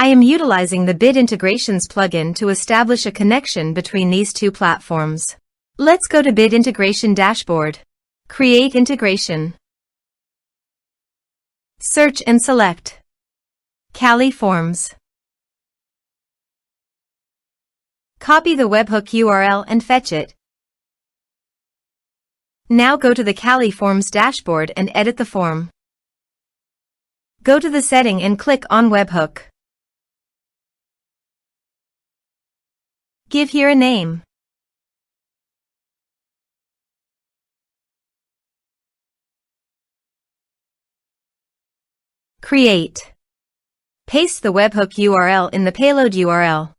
I am utilizing the Bit Integrations plugin to establish a connection between these two platforms. Let's go to Bit Integration Dashboard. Create integration. Search and select Kali Forms. Copy the webhook URL and fetch it. Now go to the Kali Forms dashboard and edit the form. Go to the setting and click on webhook. Give here a name. Create. Paste the webhook URL in the payload URL.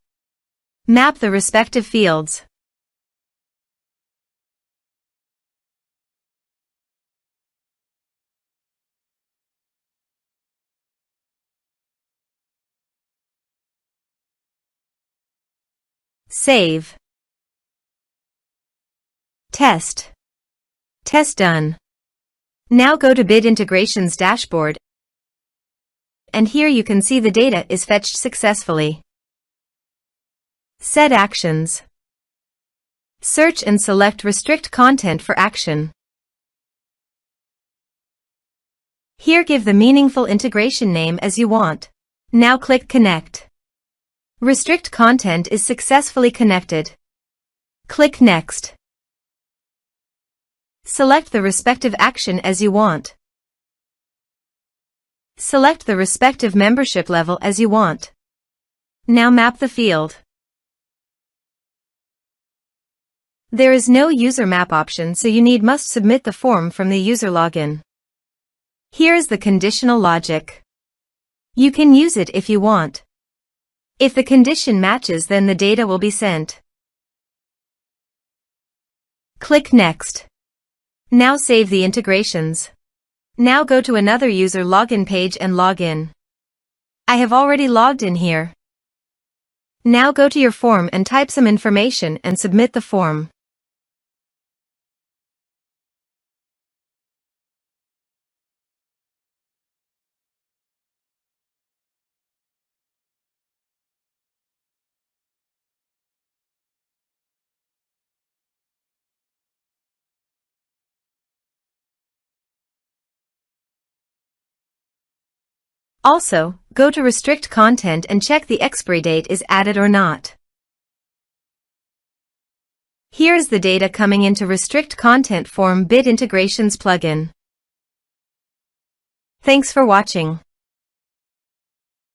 Map the respective fields. Save. Test. Test done. Now go to Bit Integrations dashboard, and here you can see the data is fetched successfully. Set actions. Search and select Restrict Content for action. Here give the meaningful integration name as you want. Now click Connect. Restrict Content is successfully connected. Click Next. Select the respective action as you want. Select the respective membership level as you want. Now map the field. There is no user map option, so you must submit the form from the user login. Here is the conditional logic. You can use it if you want. If the condition matches, then the data will be sent. Click Next. Now save the integrations. Now go to another user login page and log in. I have already logged in here. Now go to your form and type some information and submit the form. Also, go to Restrict Content and check the expiry date is added or not. Here is the data coming into Restrict Content form Bit Integrations plugin. Thanks for watching.